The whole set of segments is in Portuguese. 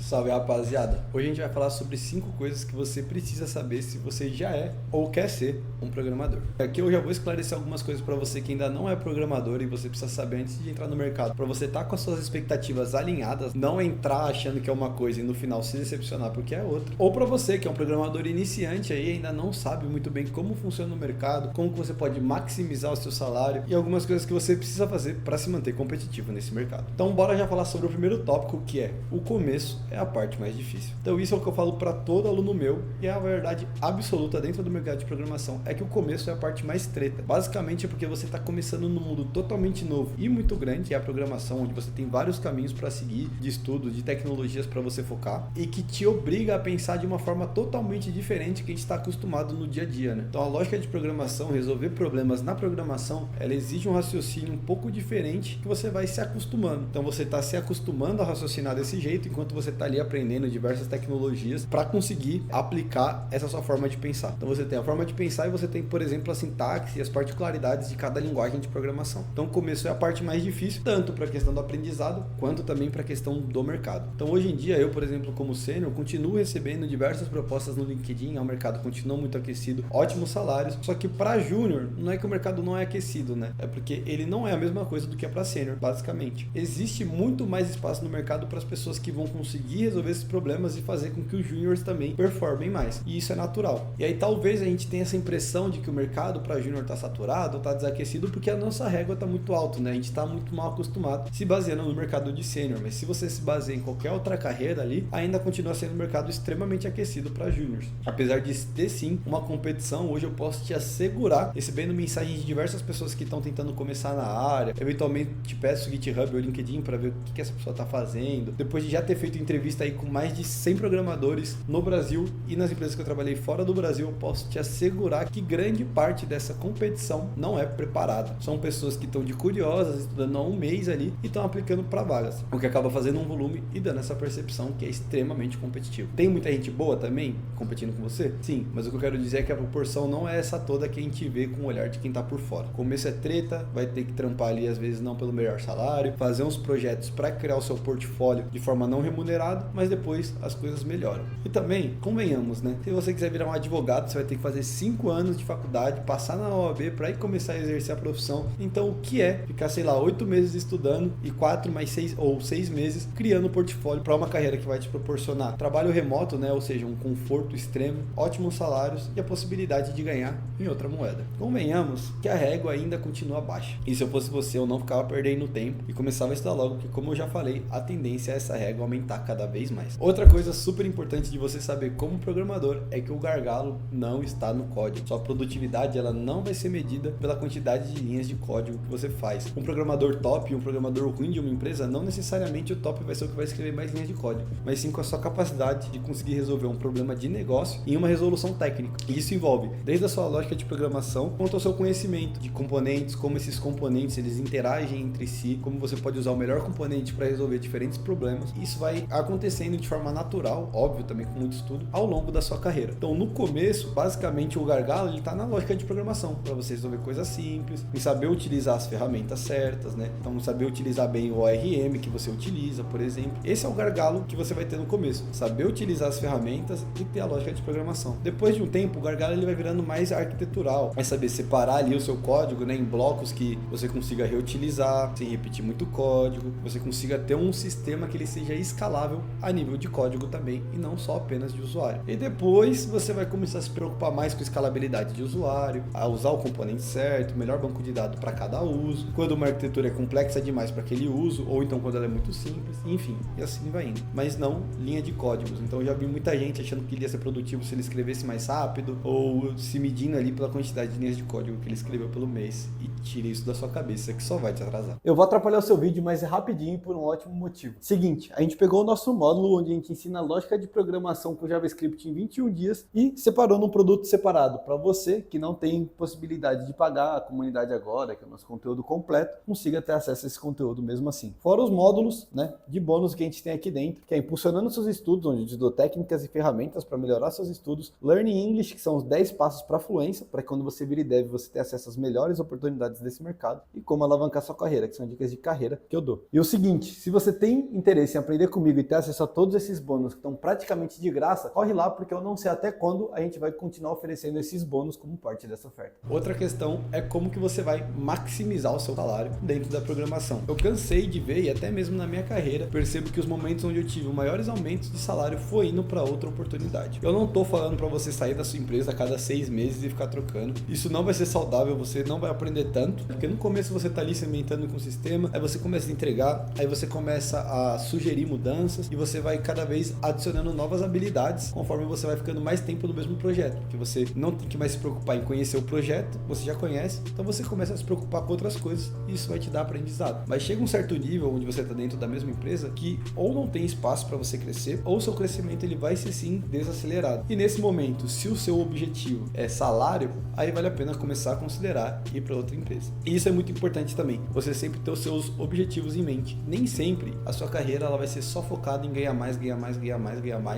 Salve, rapaziada! Hoje a gente vai falar sobre 5 coisas que você precisa saber se você já é ou quer ser um programador. Aqui eu já vou esclarecer algumas coisas para você que ainda não é programador e você precisa saber antes de entrar no mercado, para você estar com as suas expectativas alinhadas, não entrar achando que é uma coisa e no final se decepcionar porque é outra. Ou para você que é um programador iniciante aí ainda não sabe muito bem como funciona o mercado, como que você pode maximizar o seu salário e algumas coisas que você precisa fazer para se manter competitivo nesse mercado. Então bora já falar sobre o primeiro tópico, que é o começo é a parte mais difícil. Então isso é o que eu falo para todo aluno meu e é a verdade absoluta dentro do mercado de programação, é que o começo é a parte mais treta. Basicamente é porque você está começando num mundo totalmente novo e muito grande, que é a programação, onde você tem vários caminhos para seguir de estudo, de tecnologias para você focar e que te obriga a pensar de uma forma totalmente diferente que a gente está acostumado no dia a dia, né? Então a lógica de programação, resolver problemas na programação, ela exige um raciocínio um pouco diferente que você vai se acostumando. Então você está se acostumando a raciocinar desse jeito enquanto você está ali aprendendo diversas tecnologias para conseguir aplicar essa sua forma de pensar. Então você tem a forma de pensar e você tem, por exemplo, a sintaxe e as particularidades de cada linguagem de programação. Então o começo é a parte mais difícil, tanto para a questão do aprendizado, quanto também para a questão do mercado. Então hoje em dia, eu, por exemplo, como sênior, continuo recebendo diversas propostas no LinkedIn, o mercado continua muito aquecido, ótimos salários, só que para júnior, não é que o mercado não é aquecido, né? É porque ele não é a mesma coisa do que é para sênior, basicamente. Existe muito mais espaço no mercado para as pessoas que vão conseguir resolver esses problemas e fazer com que os júniors também performem mais. E isso é natural. E aí talvez a gente tenha essa impressão de que o mercado para júnior está saturado, está desaquecido, porque a nossa régua está muito alta, né? A gente está muito mal acostumado se baseando no mercado de sênior. Mas se você se baseia em qualquer outra carreira ali, ainda continua sendo um mercado extremamente aquecido para júniors. Apesar de ter sim uma competição, hoje eu posso te assegurar, recebendo mensagens de diversas pessoas que estão tentando começar na área, eventualmente te peço o GitHub ou LinkedIn para ver o que essa pessoa está fazendo. Depois de já ter feito entrevista aí com mais de 100 programadores no Brasil e nas empresas que eu trabalhei fora do Brasil, eu posso te assegurar que grande parte dessa competição não é preparada. São pessoas que estão de curiosas, estudando há um mês ali e estão aplicando para vagas, o que acaba fazendo um volume e dando essa percepção que é extremamente competitivo. Tem muita gente boa também competindo com você? Sim, mas o que eu quero dizer é que a proporção não é essa toda que a gente vê com o olhar de quem está por fora. Começo é treta, vai ter que trampar ali às vezes não pelo melhor salário, fazer uns projetos para criar o seu portfólio de forma não remunerada, mas depois as coisas melhoram. E também, convenhamos, né? Se você quiser virar um advogado, você vai ter que fazer 5 anos de faculdade, passar na OAB para ir começar a exercer a profissão. Então, o que é ficar, sei lá, 8 meses estudando e 4 mais 6 ou 6 meses criando um portfólio para uma carreira que vai te proporcionar trabalho remoto, né? Ou seja, um conforto extremo, ótimos salários e a possibilidade de ganhar em outra moeda. Convenhamos que a régua ainda continua baixa. E se eu fosse você, eu não ficava perdendo tempo e começava a estudar logo, porque como eu já falei, a tendência é essa régua aumentar cada vez mais. Outra coisa super importante de você saber como programador é que o gargalo não está no código. Sua produtividade ela não vai ser medida pela quantidade de linhas de código que você faz. Um programador top e um programador ruim de uma empresa, não necessariamente o top vai ser o que vai escrever mais linhas de código, mas sim com a sua capacidade de conseguir resolver um problema de negócio em uma resolução técnica. E isso envolve desde a sua lógica de programação quanto ao seu conhecimento de componentes, como esses componentes eles interagem entre si, como você pode usar o melhor componente para resolver diferentes problemas. Isso vai acontecendo de forma natural, óbvio também com muito estudo, ao longo da sua carreira. Então no começo, basicamente o gargalo ele está na lógica de programação, para você resolver coisas simples, e saber utilizar as ferramentas certas, né? Então saber utilizar bem o ORM que você utiliza, por exemplo. Esse é o gargalo que você vai ter no começo, saber utilizar as ferramentas e ter a lógica de programação. Depois de um tempo, o gargalo ele vai virando mais arquitetural, vai saber separar ali o seu código, né, em blocos que você consiga reutilizar, sem repetir muito código, você consiga ter um sistema que ele seja escalável a nível de código também, e não só apenas de usuário. E depois você vai começar a se preocupar mais com escalabilidade de usuário, a usar o componente certo, o melhor banco de dados para cada uso, quando uma arquitetura é complexa demais para aquele uso, ou então quando ela é muito simples, enfim, e assim vai indo. Mas não linha de códigos. Então eu já vi muita gente achando que ele ia ser produtivo se ele escrevesse mais rápido, ou se medindo ali pela quantidade de linhas de código que ele escreveu pelo mês, e tire isso da sua cabeça, que só vai te atrasar. Eu vou atrapalhar o seu vídeo, mas é rapidinho por um ótimo motivo. Seguinte, a gente pegou o nosso módulo onde a gente ensina a lógica de programação com JavaScript em 21 dias e separou num produto separado para você que não tem possibilidade de pagar a comunidade agora, que é o nosso conteúdo completo, consiga ter acesso a esse conteúdo mesmo assim. Fora os módulos, né, de bônus que a gente tem aqui dentro, que é impulsionando seus estudos, onde eu te dou técnicas e ferramentas para melhorar seus estudos, Learning English, que são os 10 passos para fluência, para que quando você vira e deve, você ter acesso às melhores oportunidades desse mercado, e como alavancar sua carreira, que são dicas de carreira que eu dou. E o seguinte, se você tem interesse em aprender comigo e ter acesso a todos esses bônus que estão praticamente de graça, corre lá, porque eu não sei até quando a gente vai continuar oferecendo esses bônus como parte dessa oferta. Outra questão é como que você vai maximizar o seu salário dentro da programação. Eu cansei de ver, e até mesmo na minha carreira, percebo que os momentos onde eu tive os maiores aumentos de salário foi indo para outra oportunidade. Eu não estou falando para você sair da sua empresa a cada 6 meses e ficar trocando. Isso não vai ser saudável, você não vai aprender tanto, porque no começo você está ali se alimentando com o sistema, aí você começa a entregar, aí você começa a sugerir mudanças e você vai cada vez adicionando novas habilidades conforme você vai ficando mais tempo no mesmo projeto, porque você não tem que mais se preocupar em conhecer o projeto, você já conhece, então você começa a se preocupar com outras coisas e isso vai te dar aprendizado. Mas chega um certo nível onde você está dentro da mesma empresa que ou não tem espaço para você crescer, ou seu crescimento ele vai ser sim desacelerado. E nesse momento, se o seu objetivo é salário, aí vale a pena começar a considerar ir para outra empresa. E isso é muito importante também, você sempre ter os seus objetivos em mente. Nem sempre a sua carreira ela vai ser só focada em ganhar mais,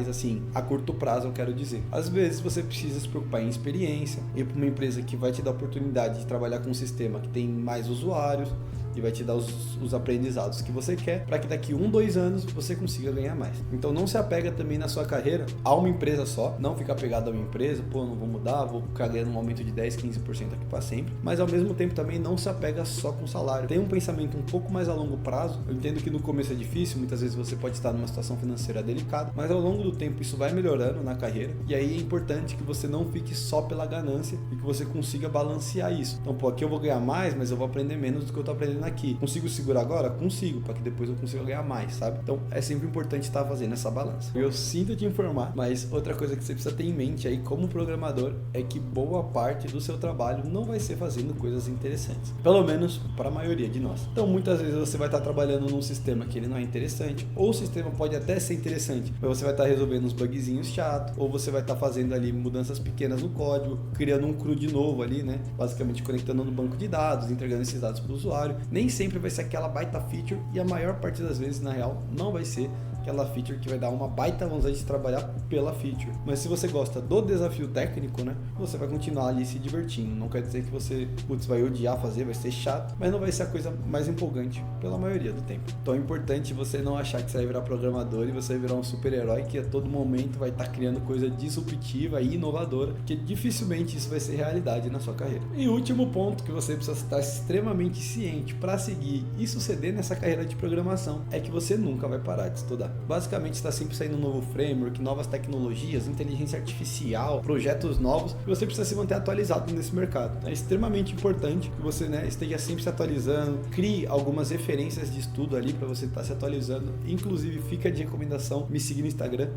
assim, a curto prazo eu quero dizer. Às vezes você precisa se preocupar em experiência, ir para uma empresa que vai te dar a oportunidade de trabalhar com um sistema que tem mais usuários e vai te dar os aprendizados que você quer, para que daqui 1-2 anos você consiga ganhar mais. Então não se apega também na sua carreira a uma empresa só, não fica apegado a uma empresa, não vou mudar, vou ficar ganhando um aumento de 10-15% aqui para sempre, mas ao mesmo tempo também não se apega só com salário. Tem um pensamento um pouco mais a longo prazo. Eu entendo que no começo é difícil, muitas vezes você pode estar numa situação financeira delicada, mas ao longo do tempo isso vai melhorando na carreira, e aí é importante que você não fique só pela ganância e que você consiga balancear isso. Então, aqui eu vou ganhar mais, mas eu vou aprender menos do que eu tô aprendendo aqui. Consigo segurar agora? Consigo, para que depois eu consiga ganhar mais, sabe? Então é sempre importante estar fazendo essa balança. Eu sinto te informar, mas outra coisa que você precisa ter em mente aí como programador é que boa parte do seu trabalho não vai ser fazendo coisas interessantes, pelo menos para a maioria de nós. Então muitas vezes você vai estar trabalhando num sistema que ele não é interessante, ou o sistema pode até ser interessante, mas você vai estar resolvendo uns bugzinhos chatos, ou você vai estar fazendo ali mudanças pequenas no código, criando um CRUD novo ali, né? Basicamente conectando no banco de dados, entregando esses dados para o usuário. Nem sempre vai ser aquela baita feature, e a maior parte das vezes, na real, não vai ser aquela feature que vai dar uma baita vontade de trabalhar pela feature. Mas se você gosta do desafio técnico, né, você vai continuar ali se divertindo. Não quer dizer que você vai odiar fazer, vai ser chato, mas não vai ser a coisa mais empolgante pela maioria do tempo. Então é importante você não achar que você vai virar programador e você vai virar um super-herói que a todo momento vai estar criando coisa disruptiva e inovadora, que dificilmente isso vai ser realidade na sua carreira. E o último ponto que você precisa estar extremamente ciente para seguir e suceder nessa carreira de programação é que você nunca vai parar de estudar. Basicamente está sempre saindo um novo framework, novas tecnologias, inteligência artificial, projetos novos, e você precisa se manter atualizado nesse mercado. É extremamente importante que você, né, esteja sempre se atualizando, crie algumas referências de estudo ali para você estar se atualizando. Inclusive fica de recomendação me seguir no Instagram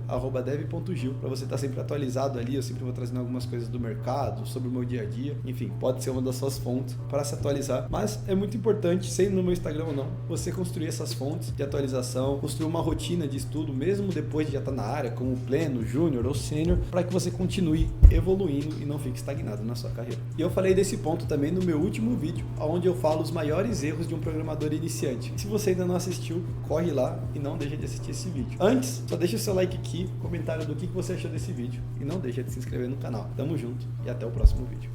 @dev.gil para você estar sempre atualizado ali. Eu sempre vou trazendo algumas coisas do mercado, sobre o meu dia a dia, enfim, pode ser uma das suas fontes para se atualizar, mas é muito importante, sendo no meu Instagram ou não, você construir essas fontes de atualização, construir uma rotina de estudo, mesmo depois de já estar na área, como pleno, júnior ou sênior, para que você continue evoluindo e não fique estagnado na sua carreira. E eu falei desse ponto também no meu último vídeo, onde eu falo os maiores erros de um programador iniciante. Se você ainda não assistiu, corre lá e não deixa de assistir esse vídeo. Antes, só deixa o seu like aqui, comentário do que você achou desse vídeo e não deixa de se inscrever no canal. Tamo junto e até o próximo vídeo.